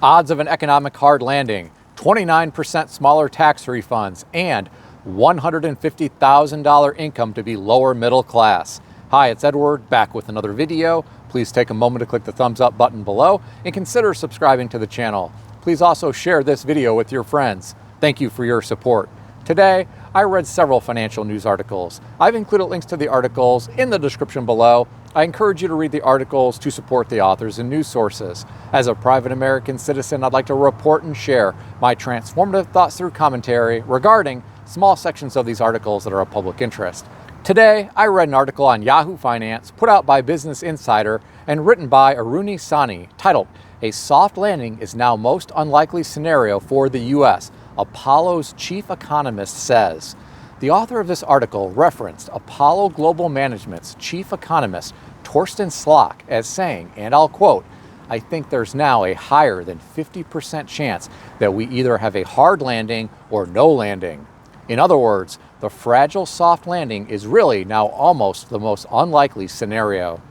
odds of an economic hard landing, 29% smaller tax refunds, and $150,000 income to be lower middle class. Hi, it's Edward, back with another video. Please take a moment to click the thumbs up button below and consider subscribing to the channel. Please also share this video with your friends. Thank you for your support. Today, I read several financial news articles. I've included links to the articles in the description below. I encourage you to read the articles to support the authors and news sources. As a private American citizen, I'd like to report and share my transformative thoughts through commentary regarding small sections of these articles that are of public interest. Today, I read an article on Yahoo Finance put out by Business Insider and written by Aruni Sani titled, "A Soft Landing is Now Most Unlikely Scenario for the U.S., Apollo's Chief Economist Says." The author of this article referenced Apollo Global Management's chief economist, Torsten Slok, as saying, and I'll quote, "I think there's now a higher than 50% chance that we either have a hard landing or no landing." In other words, the fragile soft landing is really now almost the most unlikely scenario.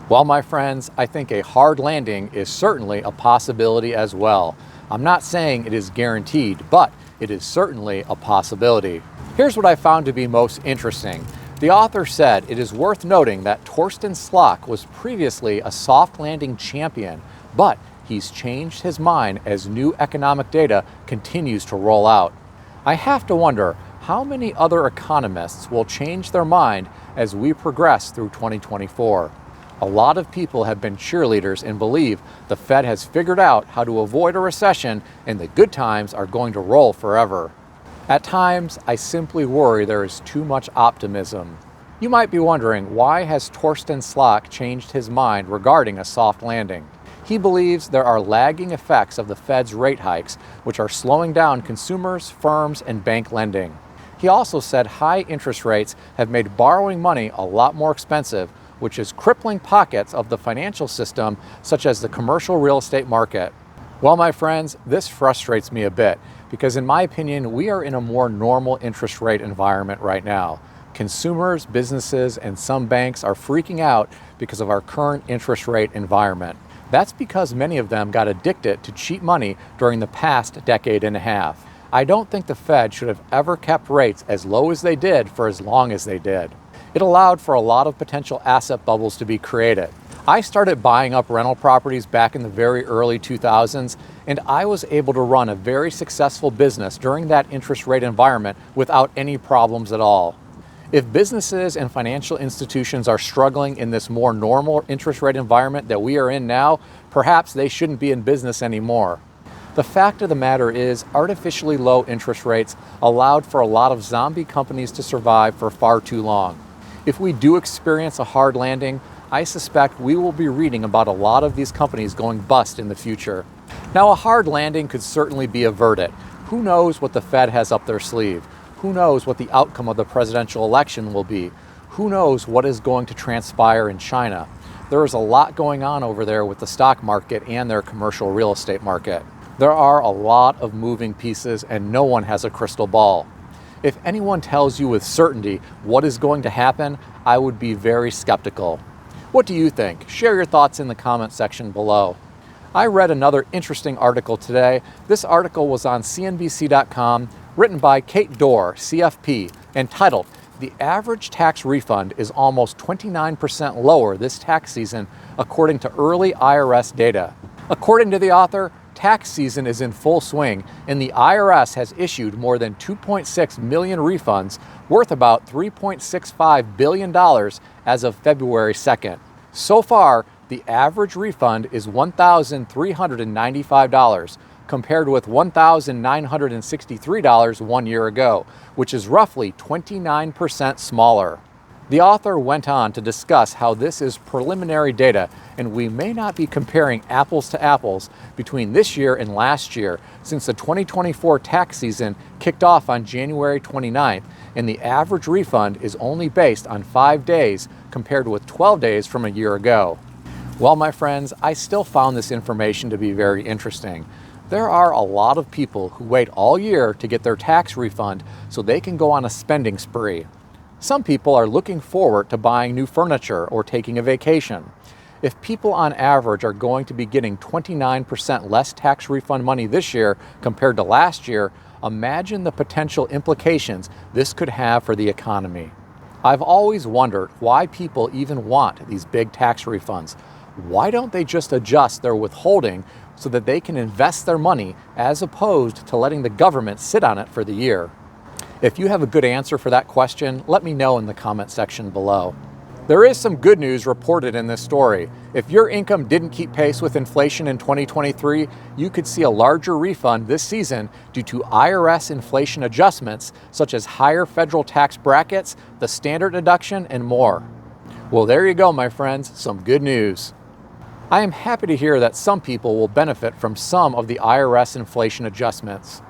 Well, my friends, I think a hard landing is certainly a possibility as well. I'm not saying it is guaranteed, but it is certainly a possibility. Here's what I found to be most interesting. The author said it is worth noting that Torsten Slok was previously a soft landing champion, but he's changed his mind as new economic data continues to roll out. I have to wonder how many other economists will change their mind as we progress through 2024. A lot of people have been cheerleaders and believe the Fed has figured out how to avoid a recession and the good times are going to roll forever. At times, I simply worry there is too much optimism. You might be wondering, why has Torsten Slok changed his mind regarding a soft landing? He believes there are lagging effects of the Fed's rate hikes, which are slowing down consumers, firms, and bank lending. He also said high interest rates have made borrowing money a lot more expensive, which is crippling pockets of the financial system, such as the commercial real estate market. Well, my friends, this frustrates me a bit because in my opinion, we are in a more normal interest rate environment right now. Consumers, businesses, and some banks are freaking out because of our current interest rate environment. That's because many of them got addicted to cheap money during the past decade and a half. I don't think the Fed should have ever kept rates as low as they did for as long as they did. It allowed for a lot of potential asset bubbles to be created. I started buying up rental properties back in the very early 2000s, and I was able to run a very successful business during that interest rate environment without any problems at all. If businesses and financial institutions are struggling in this more normal interest rate environment that we are in now, perhaps they shouldn't be in business anymore. The fact of the matter is, artificially low interest rates allowed for a lot of zombie companies to survive for far too long. If we do experience a hard landing, I suspect we will be reading about a lot of these companies going bust in the future. Now, a hard landing could certainly be averted. Who knows what the Fed has up their sleeve? Who knows what the outcome of the presidential election will be? Who knows what is going to transpire in China? There is a lot going on over there with the stock market and their commercial real estate market. There are a lot of moving pieces and no one has a crystal ball. If anyone tells you with certainty what is going to happen, I would be very skeptical. What do you think? Share your thoughts in the comment section below. I read another interesting article today. This article was on CNBC.com, written by Kate Dorr, CFP, and titled, "The Average Tax Refund is Almost 29% Lower This Tax Season, According to Early IRS Data." According to the author, tax season is in full swing, and the IRS has issued more than 2.6 million refunds worth about $3.65 billion as of February 2nd. So far, the average refund is $1,395, compared with $1,963 1 year ago, which is roughly 29% smaller. The author went on to discuss how this is preliminary data and we may not be comparing apples to apples between this year and last year, since the 2024 tax season kicked off on January 29th and the average refund is only based on 5 days compared with 12 days from a year ago. Well, my friends, I still found this information to be very interesting. There are a lot of people who wait all year to get their tax refund so they can go on a spending spree. Some people are looking forward to buying new furniture or taking a vacation. If people on average are going to be getting 29% less tax refund money this year compared to last year, imagine the potential implications this could have for the economy. I've always wondered why people even want these big tax refunds. Why don't they just adjust their withholding so that they can invest their money as opposed to letting the government sit on it for the year? If you have a good answer for that question, let me know in the comment section below. There is some good news reported in this story. If your income didn't keep pace with inflation in 2023, you could see a larger refund this season due to IRS inflation adjustments such as higher federal tax brackets, the standard deduction, and more. Well, there you go, my friends, some good news. I am happy to hear that some people will benefit from some of the IRS inflation adjustments.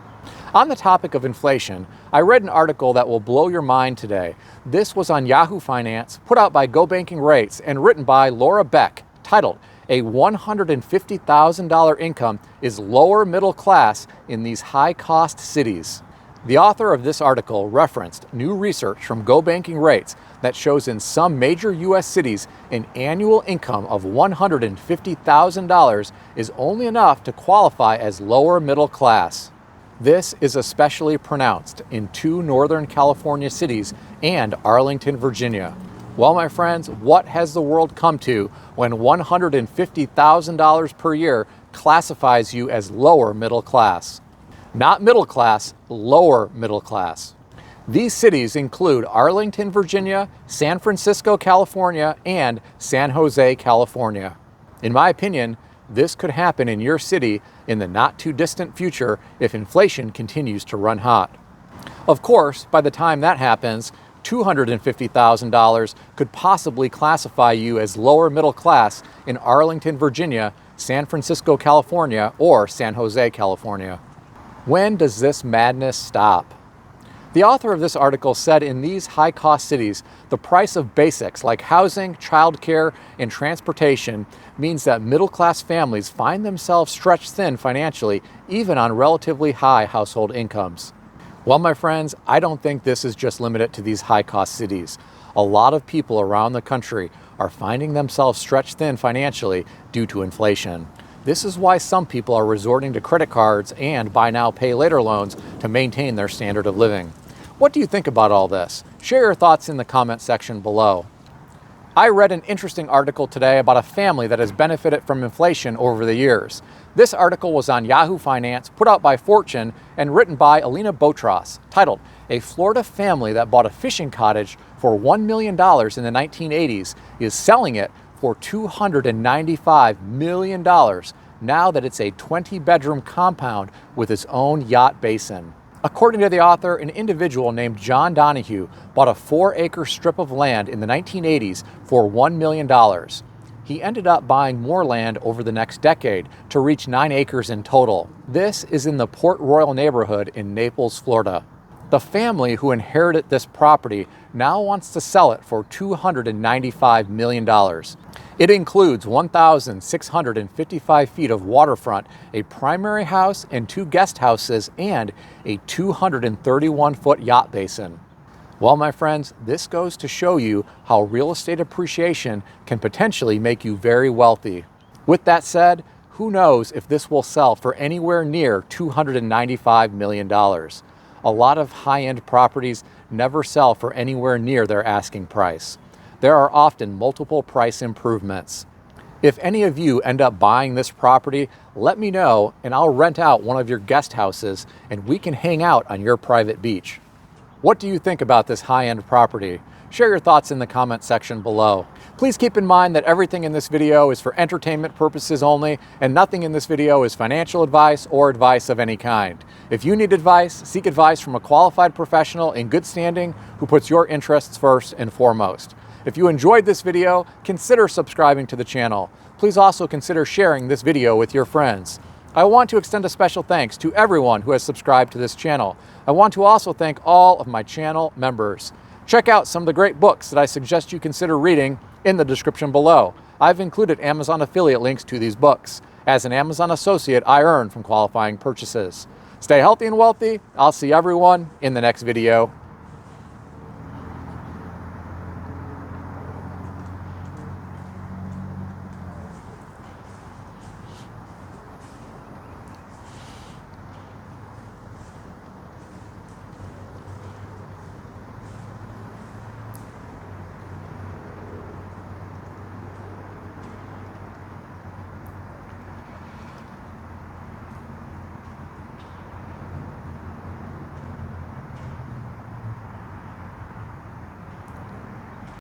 On the topic of inflation, I read an article that will blow your mind today. This was on Yahoo Finance, put out by Go Banking Rates, and written by Laura Beck, titled, "A $150,000 income is lower middle class in these high-cost cities." The author of this article referenced new research from Go Banking Rates that shows in some major U.S. cities an annual income of $150,000 is only enough to qualify as lower middle class. This is especially pronounced in 2 Northern California cities and Arlington, Virginia. Well, my friends, what has the world come to when $150,000 per year classifies you as lower middle class? Not middle class, lower middle class. These cities include Arlington, Virginia, San Francisco, California, and San Jose, California. In my opinion, this could happen in your city in the not too distant future if inflation continues to run hot. Of course, by the time that happens, $250,000 could possibly classify you as lower middle class in Arlington, Virginia, San Francisco, California, or San Jose, California. When does this madness stop? The author of this article said in these high-cost cities, the price of basics like housing, childcare, and transportation means that middle-class families find themselves stretched thin financially, even on relatively high household incomes. Well, my friends, I don't think this is just limited to these high-cost cities. A lot of people around the country are finding themselves stretched thin financially due to inflation. This is why some people are resorting to credit cards and buy now, pay later loans to maintain their standard of living. What do you think about all this? Share your thoughts in the comment section below. I read an interesting article today about a family that has benefited from inflation over the years. This article was on Yahoo Finance, put out by Fortune, and written by Alina Botros, titled, "A Florida family that bought a fishing cottage for $1 million in the 1980s is selling it for $295 million now that it's a 20-bedroom compound with its own yacht basin." According to the author, an individual named John Donahue bought a 4-acre strip of land in the 1980s for $1 million. He ended up buying more land over the next decade to reach 9 acres in total. This is in the Port Royal neighborhood in Naples, Florida. The family who inherited this property now wants to sell it for $295 million. It includes 1,655 feet of waterfront, a primary house and 2 guest houses, and a 231-foot yacht basin. Well, my friends, this goes to show you how real estate appreciation can potentially make you very wealthy. With that said, who knows if this will sell for anywhere near $295 million. A lot of high-end properties never sell for anywhere near their asking price. There are often multiple price improvements. If any of you end up buying this property, let me know and I'll rent out one of your guest houses and we can hang out on your private beach. What do you think about this high-end property? Share your thoughts in the comment section below. Please keep in mind that everything in this video is for entertainment purposes only, and nothing in this video is financial advice or advice of any kind. If you need advice, seek advice from a qualified professional in good standing who puts your interests first and foremost. If you enjoyed this video, consider subscribing to the channel. Please also consider sharing this video with your friends. I want to extend a special thanks to everyone who has subscribed to this channel. I want to also thank all of my channel members. Check out some of the great books that I suggest you consider reading in the description below. I've included Amazon affiliate links to these books. As an Amazon associate, I earn from qualifying purchases. Stay healthy and wealthy. I'll see everyone in the next video.